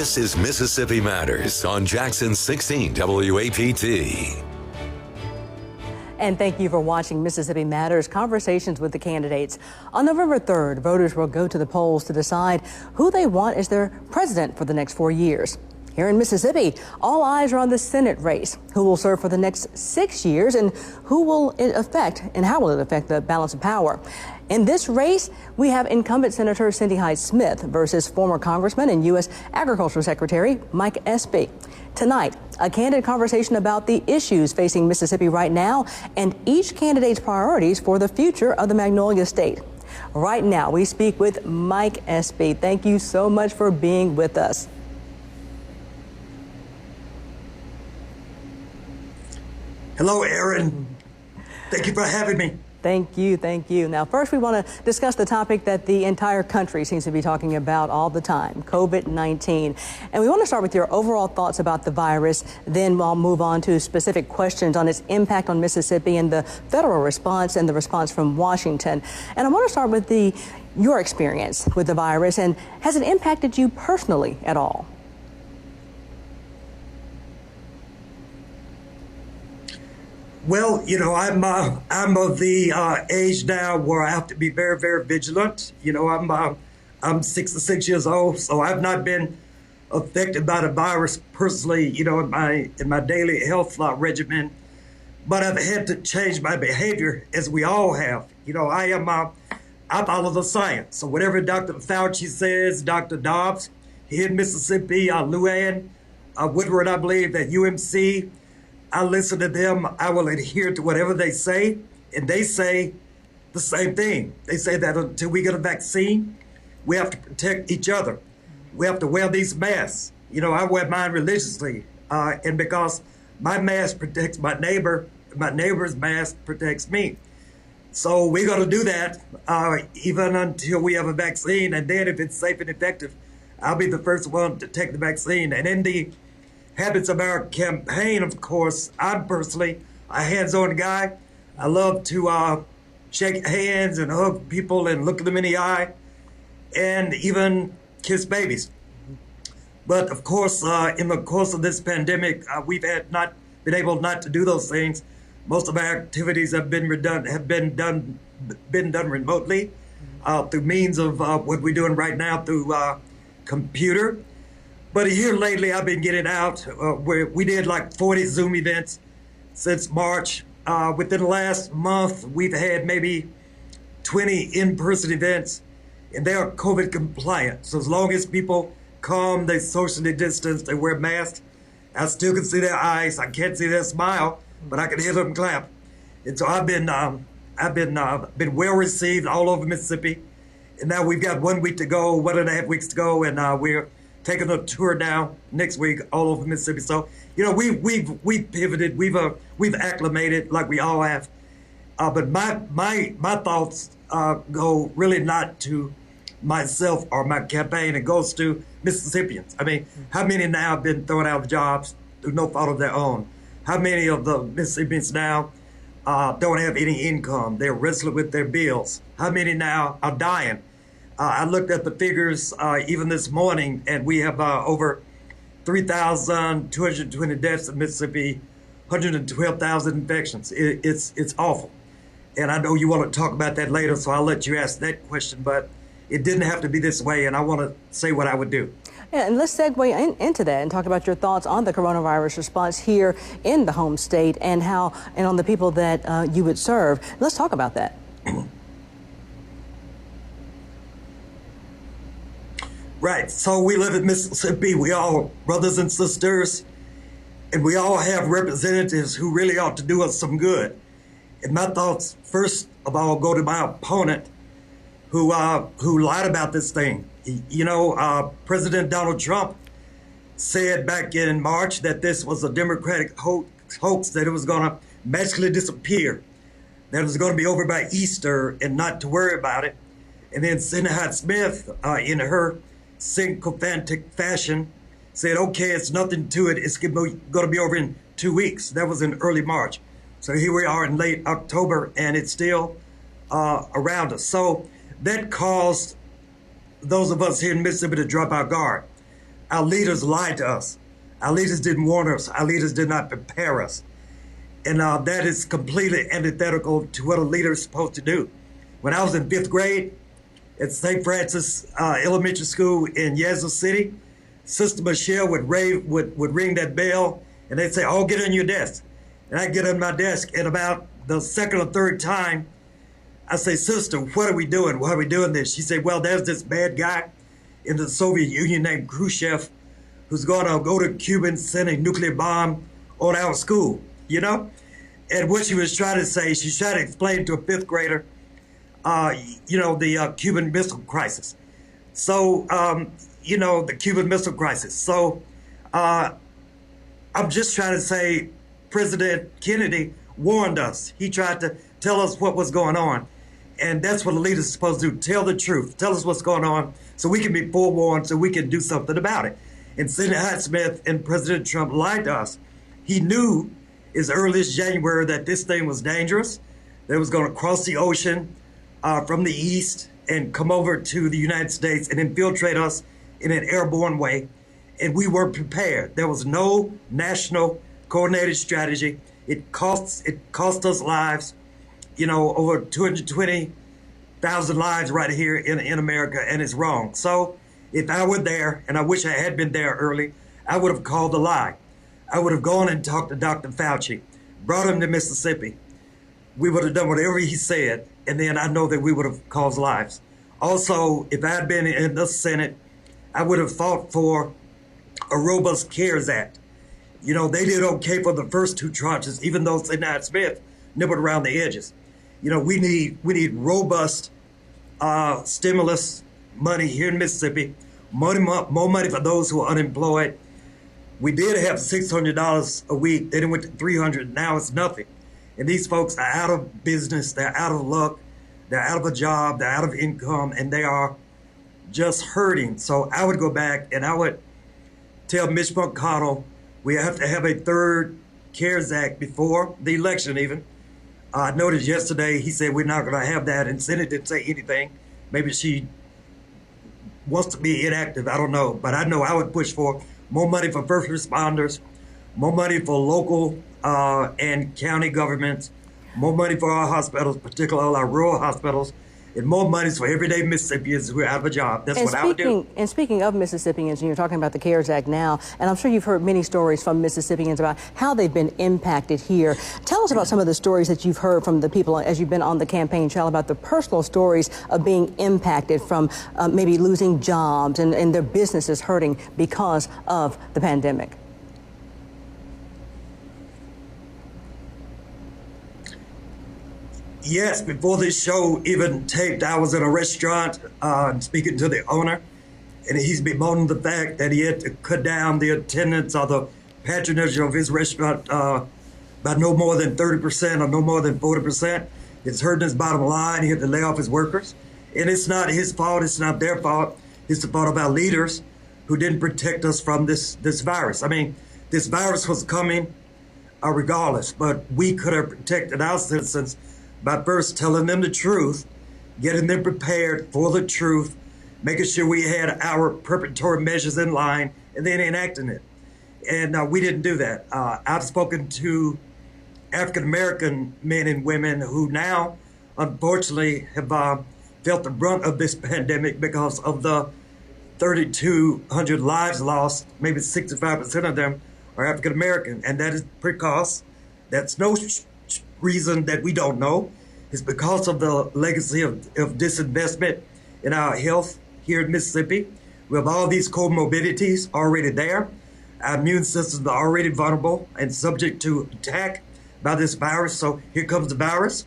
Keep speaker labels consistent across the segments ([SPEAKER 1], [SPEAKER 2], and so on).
[SPEAKER 1] This is Mississippi Matters on Jackson 16 WAPT.
[SPEAKER 2] And thank you for watching Mississippi Matters, conversations with the candidates. On November 3rd, voters will go to the polls to decide who they want as their president for the next 4 years. Here in Mississippi, all eyes are on the Senate race, who will serve for the next 6 years and who will it affect and how will it affect the balance of power. In this race, we have incumbent Senator Cindy Hyde-Smith versus former Congressman and U.S. Agriculture Secretary Mike Espy. Tonight, a candid conversation about the issues facing Mississippi right now and each candidate's priorities for the future of the Magnolia State. Right now, we speak with Mike Espy. Thank you so much for being with us.
[SPEAKER 3] Hello, Aaron. Thank you for having me.
[SPEAKER 2] Thank you. Thank you. Now, first, we want to discuss the topic that the entire country seems to be talking about all the time, COVID-19. And we want to start with your overall thoughts about the virus. Then I'll move on to specific questions on its impact on Mississippi and the federal response and the response from Washington. And I want to start with your experience with the virus. And has it impacted you personally at all?
[SPEAKER 3] Well, you know, I'm of the age now where I have to be very, very vigilant. You know, I'm 66 years old, so I've not been affected by the virus personally, you know, in my daily health regimen. But I've had to change my behavior, as we all have. You know, I follow the science. So whatever Dr. Fauci says, Dr. Dobbs here in Mississippi, Luann, Woodward, I believe, at UMC. I listen to them. I will adhere to whatever they say. And they say the same thing. They say that until we get a vaccine, we have to protect each other. We have to wear these masks. You know, I wear mine religiously. And because my mask protects my neighbor, my neighbor's mask protects me. So we're going to do that even until we have a vaccine. And then if it's safe and effective, I'll be the first one to take the vaccine. And in the habits of our campaign, of course, I'm personally a hands-on guy. I love to shake hands and hug people and look them in the eye and even kiss babies. But of course, in the course of this pandemic, we've not been able not to do those things. Most of our activities have been done remotely through means of what we're doing right now through computer. But here lately, I've been getting out where we did like 40 Zoom events since March. Within the last month, we've had maybe 20 in-person events, and they are COVID compliant. So as long as people come, they socially distance, they wear masks, I still can see their eyes. I can't see their smile, but I can hear them clap. And so I've been well received all over Mississippi. And now we've got 1 week to go, 1.5 weeks to go, and we're taking a tour now next week all over Mississippi. So, you know, we've pivoted, we've acclimated like we all have. But my thoughts go really not to myself or my campaign. It goes to Mississippians. I mean, how many now have been thrown out of jobs through no fault of their own? How many of the Mississippians now don't have any income? They're wrestling with their bills. How many now are dying? I looked at the figures even this morning, and we have over 3,220 deaths in Mississippi, 112,000 infections. It's awful. And I know you want to talk about that later, so I'll let you ask that question. But it didn't have to be this way, and I want to say what I would do.
[SPEAKER 2] Yeah, and let's segue into that and talk about your thoughts on the coronavirus response here in the home state and on the people that you would serve. Let's talk about that.
[SPEAKER 3] Right. So we live in Mississippi. We all brothers and sisters, and we all have representatives who really ought to do us some good. And my thoughts, first of all, go to my opponent who lied about this thing. You know, President Donald Trump said back in March that this was a Democratic hoax, that it was going to magically disappear, that it was going to be over by Easter and not to worry about it. And then Senator Hyde-Smith, in her sycophantic fashion, said, okay, it's nothing to it. It's going to be over in 2 weeks. That was in early March. So here we are in late October, and it's still around us. So that caused those of us here in Mississippi to drop our guard. our leaders lied to us. Our leaders didn't warn us. Our leaders did not prepare us. And that is completely antithetical to what a leader is supposed to do. When I was in 5th grade at St. Francis Elementary School in Yazoo City, Sister Michelle would ring that bell, and they'd say, "Oh, get on your desk." And I'd get on my desk, and about the second or third time, I say, "Sister, what are we doing? Why are we doing this?" She said, "Well, there's this bad guy in the Soviet Union named Khrushchev who's going to go to Cuba and send a nuclear bomb on our school," you know? And what she was trying to say, she's trying to explain to a 5th grader, the Cuban Missile Crisis. So, the Cuban Missile Crisis. So, I'm just trying to say President Kennedy warned us. He tried to tell us what was going on. And that's what a leader is supposed to do. Tell the truth. Tell us what's going on so we can be forewarned, so we can do something about it. And Senator Hyde-Smith and President Trump lied to us. He knew as early as January that this thing was dangerous, that it was going to cross the ocean from the east and come over to the United States and infiltrate us in an airborne way. And we weren't prepared. There was no national coordinated strategy. It cost us lives, over 220,000 lives right here in America, and it's wrong. So if I were there, and I wish I had been there early, I would have called the lie. I would have gone and talked to Dr. Fauci, brought him to Mississippi. We would have done whatever he said, and then I know that we would have caused lives. Also, if I had been in the Senate, I would have fought for a robust CARES Act. They did okay for the first 2 tranches, even though Senator Hyde-Smith nibbled around the edges. We need robust stimulus money here in Mississippi, more money for those who are unemployed. We did have $600 a week. Then it went to $300. Now it's nothing. And these folks are out of business. They're out of luck. They're out of a job. They're out of income, and they are just hurting. So I would go back and I would tell Mitch McConnell we have to have a 3rd CARES Act before the election even. I noticed yesterday he said we're not going to have that, and Senate didn't say anything. Maybe she wants to be inactive. I don't know. But I know I would push for more money for first responders, more money for local and county governments, more money for our hospitals, particularly all our rural hospitals, and more money for everyday Mississippians who are out of a job. That's what I would do.
[SPEAKER 2] And speaking of Mississippians, and you're talking about the CARES Act now, and I'm sure you've heard many stories from Mississippians about how they've been impacted here. Tell us about some of the stories that you've heard from the people as you've been on the campaign trail, about the personal stories of being impacted from maybe losing jobs and their businesses hurting because of the pandemic.
[SPEAKER 3] Yes, before this show even taped, I was in a restaurant speaking to the owner, and he's bemoaning the fact that he had to cut down the attendance or the patronage of his restaurant by no more than 30% or no more than 40%. It's hurting his bottom line. He had to lay off his workers. And it's not his fault. It's not their fault. It's the fault of our leaders who didn't protect us from this virus. I mean, this virus was coming regardless, but we could have protected our citizens by first telling them the truth, getting them prepared for the truth, making sure we had our preparatory measures in line, and then enacting it. And we didn't do that. I've spoken to African-American men and women who now, unfortunately, have felt the brunt of this pandemic because of the 3,200 lives lost. Maybe 65% of them are African-American, and that is because that's no reason that we don't know. It's because of the legacy of disinvestment in our health here in Mississippi. We have all these comorbidities already there. Our immune systems are already vulnerable and subject to attack by this virus. So here comes the virus,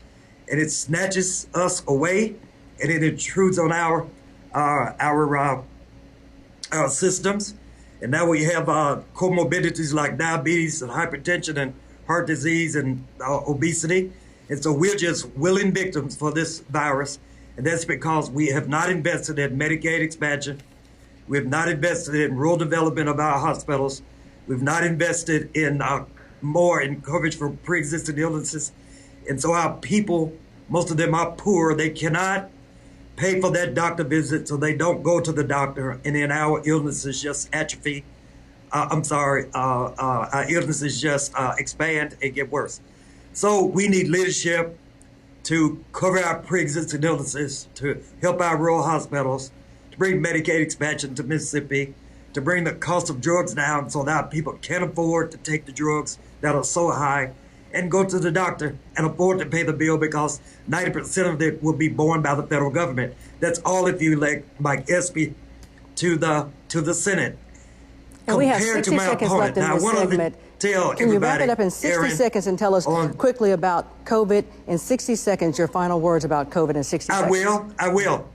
[SPEAKER 3] and it snatches us away, and it intrudes on our systems. And now we have comorbidities like diabetes and hypertension and heart disease and obesity. And so we're just willing victims for this virus. And that's because we have not invested in Medicaid expansion. We have not invested in rural development of our hospitals. We've not invested in more in coverage for pre-existing illnesses. And so our people, most of them are poor. They cannot pay for that doctor visit so they don't go to the doctor, and then our illnesses just atrophy. Our illnesses just expand and get worse. So we need leadership to cover our pre-existing illnesses, to help our rural hospitals, to bring Medicaid expansion to Mississippi, to bring the cost of drugs down so that people can afford to take the drugs that are so high and go to the doctor and afford to pay the bill, because 90% of it will be borne by the federal government. That's all if you elect Mike Espy to the Senate.
[SPEAKER 2] And we have
[SPEAKER 3] Compared
[SPEAKER 2] 60
[SPEAKER 3] to my
[SPEAKER 2] seconds
[SPEAKER 3] opponent.
[SPEAKER 2] left in
[SPEAKER 3] Now, I
[SPEAKER 2] this
[SPEAKER 3] wanna
[SPEAKER 2] segment.
[SPEAKER 3] tell
[SPEAKER 2] Can you wrap
[SPEAKER 3] everybody,
[SPEAKER 2] it up in 60
[SPEAKER 3] Aaron,
[SPEAKER 2] seconds and tell us quickly about COVID? In 60 seconds, your final words about COVID in 60 seconds.
[SPEAKER 3] I will.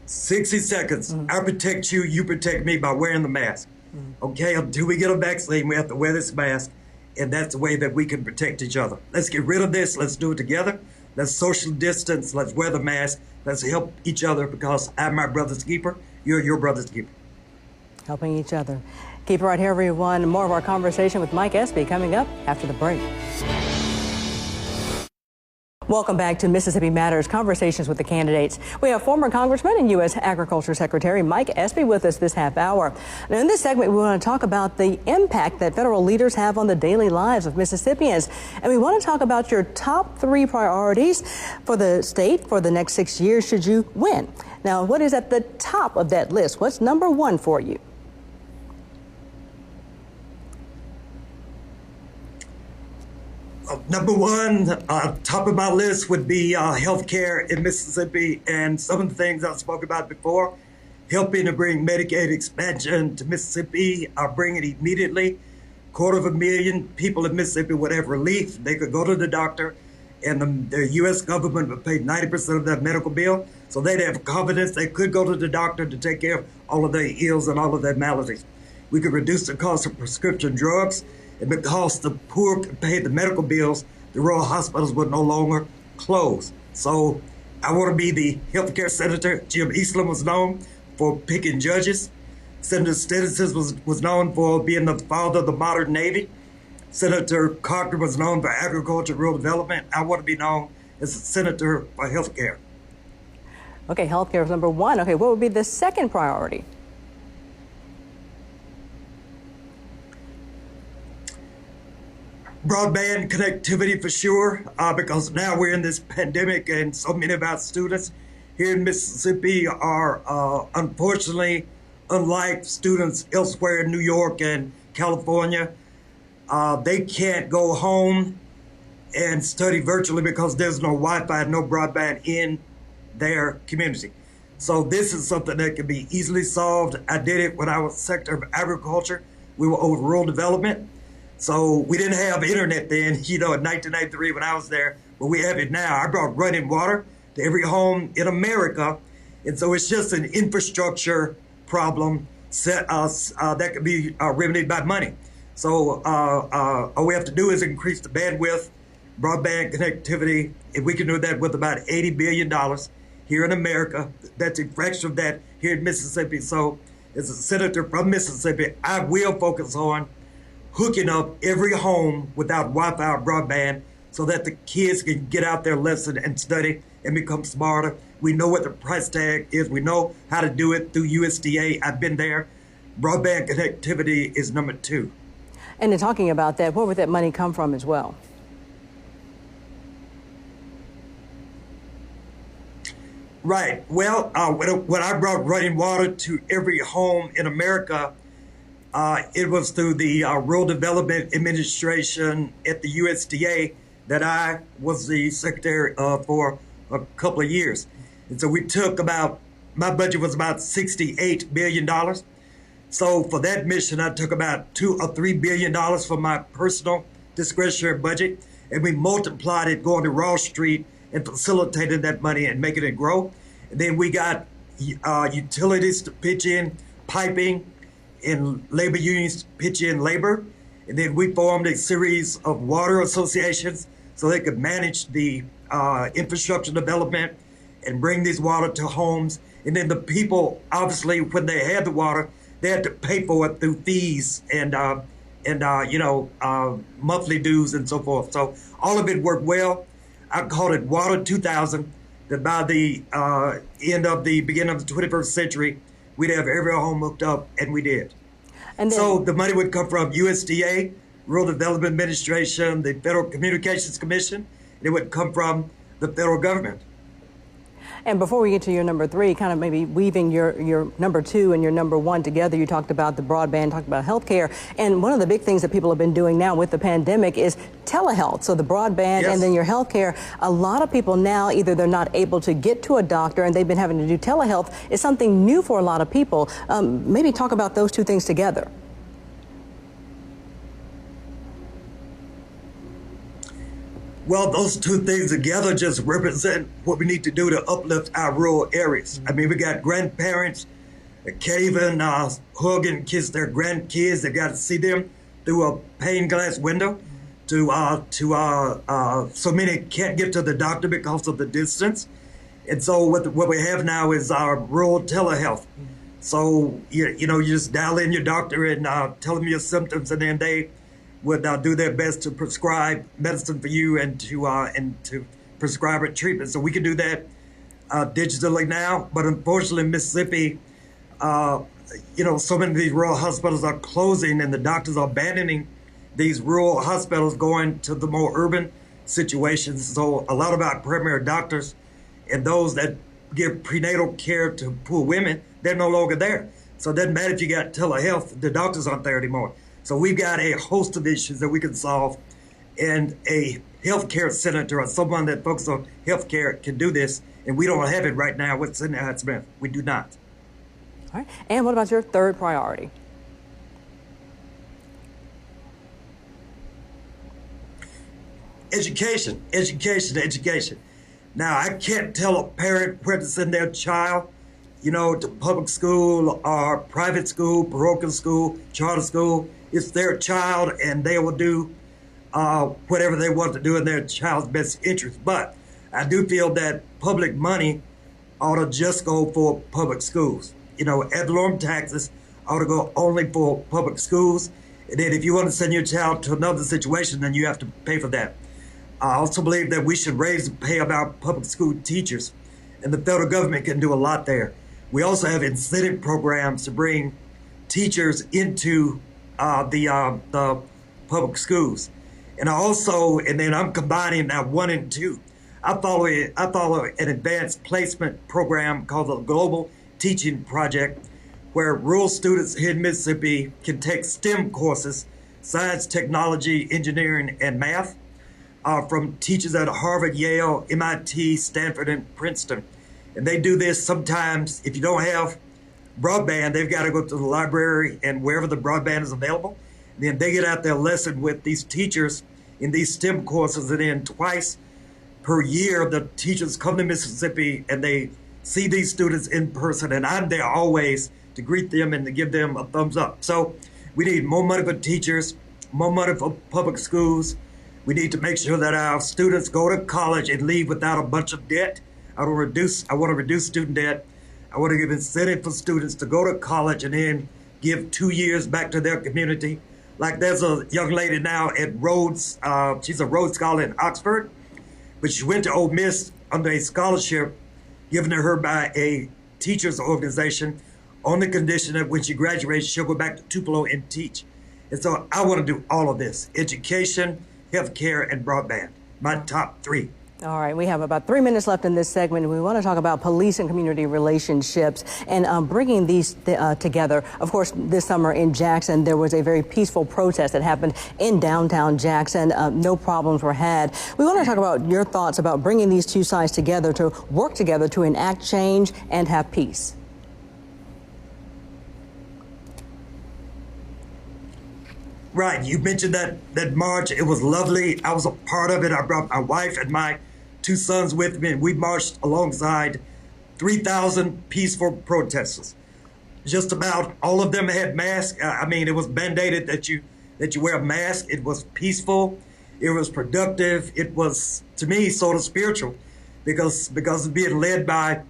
[SPEAKER 3] 60 seconds. I protect you, you protect me by wearing the mask. Okay, until we get a vaccine, we have to wear this mask, and that's the way that we can protect each other. Let's get rid of this. Let's do it together. Let's social distance. Let's wear the mask. Let's help each other, because I'm my brother's keeper. You're your brother's keeper.
[SPEAKER 2] Helping each other. Keep it right here, everyone. More of our conversation with Mike Espy coming up after the break. Welcome back to Mississippi Matters, conversations with the candidates. We have former Congressman and U.S. Agriculture Secretary Mike Espy with us this half hour. Now, in this segment, we want to talk about the impact that federal leaders have on the daily lives of Mississippians. And we want to talk about your top 3 priorities for the state for the next 6 years should you win. Now, what is at the top of that list? What's number 1 for you?
[SPEAKER 3] Number 1, top of my list would be healthcare in Mississippi, and some of the things I spoke about before, helping to bring Medicaid expansion to Mississippi. I'll bring it immediately. 250,000 people in Mississippi would have relief. They could go to the doctor, and the U.S. government would pay 90% of that medical bill, so they'd have confidence they could go to the doctor to take care of all of their ills and all of their maladies. We could reduce the cost of prescription drugs. And because the poor could pay the medical bills, the rural hospitals would no longer close. So I want to be the healthcare senator. Jim Eastland was known for picking judges. Senator Stevenson was known for being the father of the modern Navy. Senator Cochran was known for agriculture and rural development. I want to be known as a senator for healthcare.
[SPEAKER 2] Okay, healthcare is number 1. Okay, what would be the second priority?
[SPEAKER 3] Broadband connectivity for sure, because now we're in this pandemic, and so many of our students here in Mississippi are unfortunately, unlike students elsewhere in New York and California, they can't go home and study virtually because there's no Wi-Fi, no broadband in their community. So this is something that can be easily solved. I did it when I was Secretary of Agriculture. We were over rural development. So we didn't have internet then, in 1993 when I was there, but we have it now. I brought running water to every home in America. And so it's just an infrastructure problem that can be remedied by money. So all we have to do is increase the bandwidth, broadband connectivity. If we can do that with about $80 billion here in America, that's a fraction of that here in Mississippi. So as a senator from Mississippi, I will focus on hooking up every home without Wi-Fi or broadband so that the kids can get out their lesson and study and become smarter. We know what the price tag is. We know how to do it through USDA. I've been there. Broadband connectivity is number 2.
[SPEAKER 2] And in talking about that, where would that money come from as well?
[SPEAKER 3] Right. Well, when I brought running water to every home in America, it was through the Rural Development Administration at the USDA that I was the secretary for a couple of years. And so we took my budget was about $68 billion. So for that mission, I took about $2 or $3 billion from my personal discretionary budget, and we multiplied it going to Wall Street and facilitated that money and making it grow. And then we got utilities to pitch in, piping, and labor unions to pitch in labor. And then we formed a series of water associations so they could manage the infrastructure development and bring this water to homes. And then the people, obviously, when they had the water, they had to pay for it through fees and monthly dues and so forth. So all of it worked well. I called it Water 2000, that by the beginning of the 21st century, we'd have every home hooked up, and we did.
[SPEAKER 2] And then,
[SPEAKER 3] So the money would come from USDA, Rural Development Administration, the Federal Communications Commission, and it would come from the federal government.
[SPEAKER 2] and before we get to your number 3, kind of maybe weaving your number 2 and your number 1 together, you talked about the broadband, talked about healthcare, and one of the big things that people have been doing now with the pandemic is telehealth. So the broadband
[SPEAKER 3] Yes.
[SPEAKER 2] and then your healthcare. A lot of people now, either they're not able to get to a doctor and they've been having to do telehealth. It's something new for a lot of people. Maybe talk about those two things together.
[SPEAKER 3] Well, those two things together just represent what we need to do to uplift our rural areas. I mean, we got grandparents that can't even hug and kiss their grandkids. They got to see them through a pane glass window. So many can't get to the doctor because of the distance. And so what we have now is our rural telehealth. So, you just dial in your doctor and tell them your symptoms, and then they would do their best to prescribe medicine for you and to prescribe a treatment. So we can do that digitally now. But unfortunately, in Mississippi, so many of these rural hospitals are closing, and the doctors are abandoning these rural hospitals, going to the more urban situations. So a lot of our primary doctors and those that give prenatal care to poor women, they're no longer there. So it doesn't matter if you got telehealth, the doctors aren't there anymore. So we've got a host of issues that we can solve, and a healthcare senator or someone that focuses on healthcare can do this, and we don't have it right now with Senator Hyde-Smith. We do not.
[SPEAKER 2] All right. And what about your third priority?
[SPEAKER 3] Education. Now, I can't tell a parent where to send their child, to public school or private school, parochial school, charter school. It's their child, and they will do whatever they want to do in their child's best interest. But I do feel that public money ought to just go for public schools. Ad valorem taxes ought to go only for public schools. And then if you want to send your child to another situation, then you have to pay for that. I also believe that we should raise the pay of our public school teachers, and the federal government can do a lot there. We also have incentive programs to bring teachers into the public schools. And then I'm combining now 1 and 2. I follow an advanced placement program called the Global Teaching Project, where rural students here in Mississippi can take STEM courses, science, technology, engineering, and math, from teachers at Harvard, Yale, MIT, Stanford, and Princeton. And they do this sometimes. If you don't have broadband, they've got to go to the library and wherever the broadband is available. And then they get out their lesson with these teachers in these STEM courses. And then twice per year, the teachers come to Mississippi and they see these students in person. And I'm there always to greet them and to give them a thumbs up. So we need more money for teachers, more money for public schools. We need to make sure that our students go to college and leave without a bunch of debt. I want to reduce student debt. I want to give incentive for students to go to college and then give 2 years back to their community. Like there's a young lady now at Rhodes. She's a Rhodes Scholar in Oxford, but she went to Ole Miss under a scholarship given to her by a teachers organization on the condition that when she graduates, she'll go back to Tupelo and teach. And so I want to do all of this: education, healthcare, and broadband. My top 3.
[SPEAKER 2] All right, we have about 3 minutes left in this segment. We want to talk about police and community relationships and bringing these together. Of course, this summer in Jackson, there was a very peaceful protest that happened in downtown Jackson. No problems were had. We want to talk about your thoughts about bringing these two sides together to work together to enact change and have peace.
[SPEAKER 3] Right, you mentioned that march. It was lovely. I was a part of it. I brought my wife and my 2 sons with me, and we marched alongside 3,000 peaceful protesters. Just about all of them had masks. I mean, it was mandated that you wear a mask. It was peaceful. It was productive. It was, to me, sort of spiritual, because it's being led by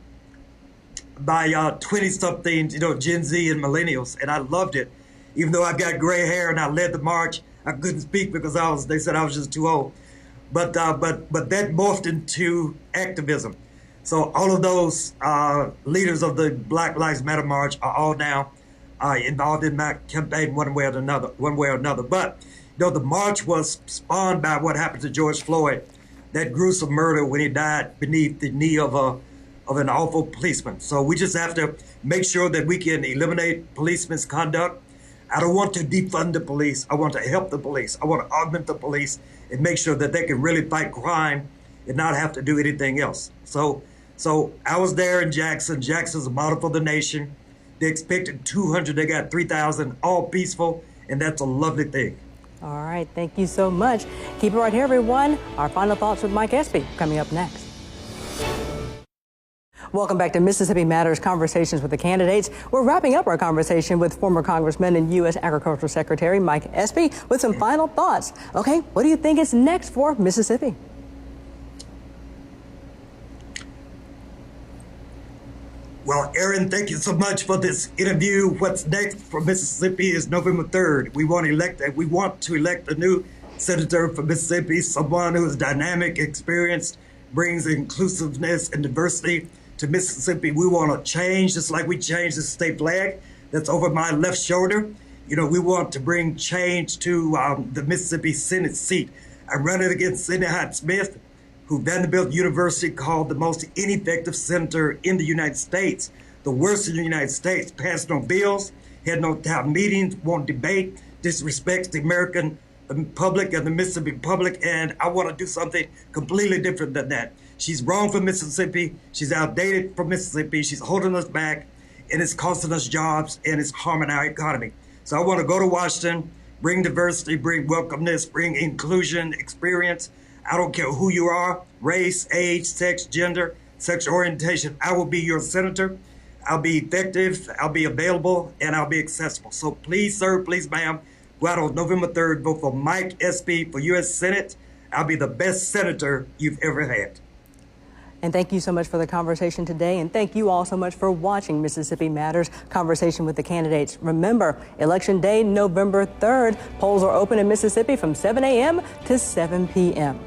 [SPEAKER 3] 20-somethings, Gen Z and millennials, and I loved it. Even though I've got gray hair and I led the march, I couldn't speak because they said I was just too old. but that morphed into activism. So all of those leaders of the Black Lives Matter March are all now involved in my campaign one way or another. But the march was spawned by what happened to George Floyd, that gruesome murder when he died beneath the knee of an awful policeman. So we just have to make sure that we can eliminate police misconduct. I don't want to defund the police. I want to help the police. I want to augment the police and make sure that they can really fight crime and not have to do anything else. So I was there in Jackson. Jackson's a model for the nation. They expected 200. They got 3,000, all peaceful, and that's a lovely thing.
[SPEAKER 2] All right. Thank you so much. Keep it right here, everyone. Our final thoughts with Mike Espy coming up next. Welcome back to Mississippi Matters Conversations with the Candidates. We're wrapping up our conversation with former Congressman and U.S. Agricultural Secretary Mike Espy with some final thoughts. Okay, what do you think is next for Mississippi?
[SPEAKER 3] Well, Aaron, thank you so much for this interview. What's next for Mississippi is November 3rd. We want to elect a new senator for Mississippi, someone who is dynamic, experienced, brings inclusiveness and diversity to Mississippi. We want to change, just like we changed the state flag that's over my left shoulder. We want to bring change to the Mississippi Senate seat. I'm running against Sidney Hyde-Smith, who Vanderbilt University called the most ineffective senator in the United States, the worst in the United States, passed no bills, had no town meetings, won't debate, disrespects the American public and the Mississippi public, and I want to do something completely different than that. She's wrong for Mississippi, she's outdated for Mississippi, she's holding us back, and it's costing us jobs, and it's harming our economy. So I want to go to Washington, bring diversity, bring welcomeness, bring inclusion, experience. I don't care who you are, race, age, sex, gender, sexual orientation. I will be your senator. I'll be effective, I'll be available, and I'll be accessible. So please, sir, please, ma'am, go out on November 3rd, vote for Mike Espy for U.S. Senate. I'll be the best senator you've ever had.
[SPEAKER 2] And thank you so much for the conversation today. And thank you all so much for watching Mississippi Matters Conversation with the Candidates. Remember, Election Day, November 3rd. Polls are open in Mississippi from 7 a.m. to 7 p.m.